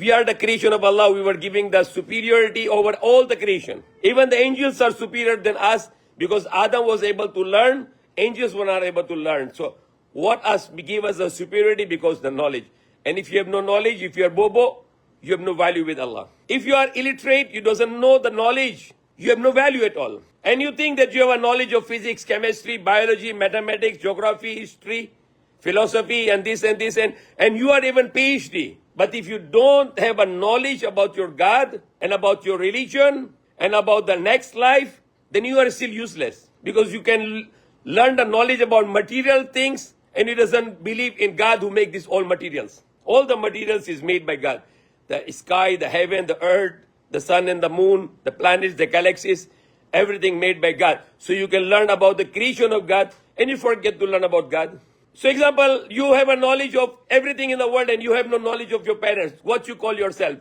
We are the creation of Allah. We were giving the superiority over all the creation. Even the angels are superior than us because Adam was able to learn. Angels were not able to learn. So what give us the superiority? Because the knowledge. And if you have no knowledge, if you are bobo, you have no value with Allah. If you are illiterate, you doesn't know the knowledge, you have no value at all. And you think that you have a knowledge of physics, chemistry, biology, mathematics, geography, history, philosophy, and this, and you are even PhD. But if you don't have a knowledge about your God and about your religion and about the next life, then you are still useless. Because you can learn the knowledge about material things and it doesn't believe in God who make these all materials. All the materials is made by God. The sky, the heaven, the earth, the sun and the moon, the planets, the galaxies, everything made by God. So you can learn about the creation of God and you forget to learn about God. So example, you have a knowledge of everything in the world and you have no knowledge of your parents. What you call yourself?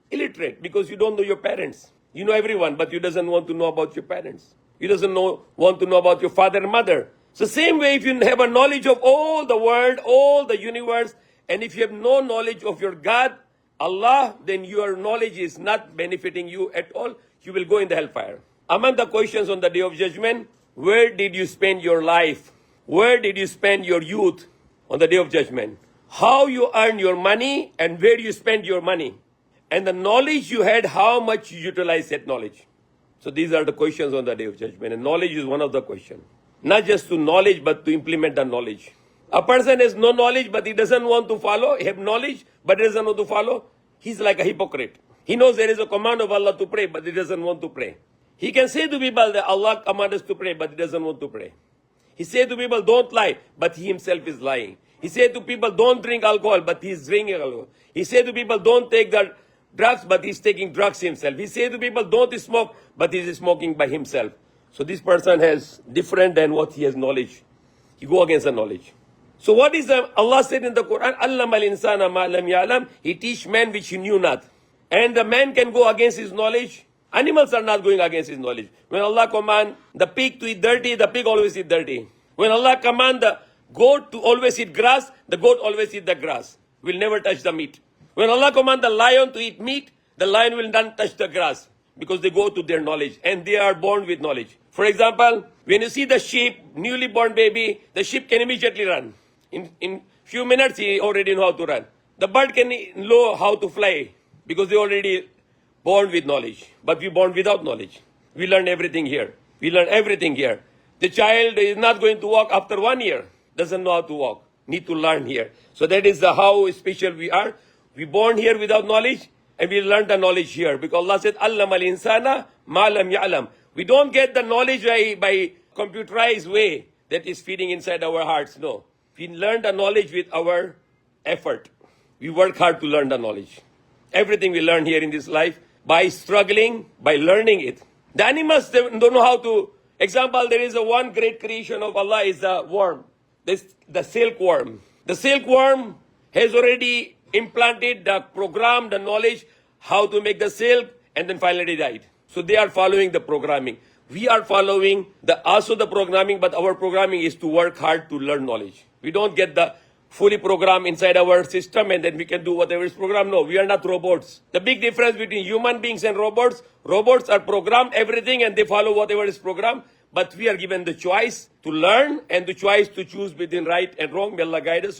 Illiterate, because you don't know your parents. You know everyone, but you doesn't want to know about your parents. You doesn't want to know about your father and mother. So same way, if you have a knowledge of all the world, all the universe, and if you have no knowledge of your God, Allah, then your knowledge is not benefiting you at all. You will go in the hellfire. Among the questions on the Day of Judgment, where did you spend your life? Where did you spend your youth on the Day of Judgment? How you earn your money and where you spend your money? And the knowledge you had, how much you utilize that knowledge? So these are the questions on the Day of Judgment. And knowledge is one of the questions. Not just to knowledge, but to implement the knowledge. A person has no knowledge, but he doesn't want to follow. He have knowledge, but he doesn't want to follow. He's like a hypocrite. He knows there is a command of Allah to pray, but he doesn't want to pray. He can say to people that Allah commands us to pray, but he doesn't want to pray. He said to people, don't lie, but he himself is lying. He said to people, don't drink alcohol, but he is drinking alcohol. He said to people, don't take the drugs, but he's taking drugs himself. He said to people, don't smoke, but he's smoking by himself. So this person has different than what he has knowledge. He go against the knowledge. So what is Allah said in the Quran? Allama al-insana ma lam ya'lam. He teach man which he knew not. And the man can go against his knowledge. Animals are not going against his knowledge. When Allah command the pig to eat dirty, the pig always eat dirty. When Allah command the goat to always eat grass, the goat always eat the grass. Will never touch the meat. When Allah command the lion to eat meat, the lion will not touch the grass. Because they go to their knowledge. And they are born with knowledge. For example, when you see the sheep, newly born baby, the sheep can immediately run. In few minutes, he already know how to run. The bird can know how to fly. Because they already born with knowledge. But we born without knowledge. We learn everything here. We learn everything here. The child is not going to walk after 1 year. Doesn't know how to walk. Need to learn here. So that is how special we are. We born here without knowledge. And we learn the knowledge here. Because Allah said, Allama al-insana ma lam ya'lam. We don't get the knowledge by computerized way that is feeding inside our hearts. No. We learn the knowledge with our effort. We work hard to learn the knowledge. Everything we learn here in this life by struggling, by learning it. The animals don't know how to. Example, there is one great creation of Allah is the worm. The silkworm. The silkworm has already implanted the program, the knowledge, how to make the silk, and then finally died. So they are following the programming. We are following also the programming, but our programming is to work hard to learn knowledge. We don't get the fully programmed inside our system and then we can do whatever is programmed. No, we are not robots. The big difference between human beings and robots are programmed everything and they follow whatever is programmed. But we are given the choice to learn and the choice to choose between right and wrong. May Allah guide us.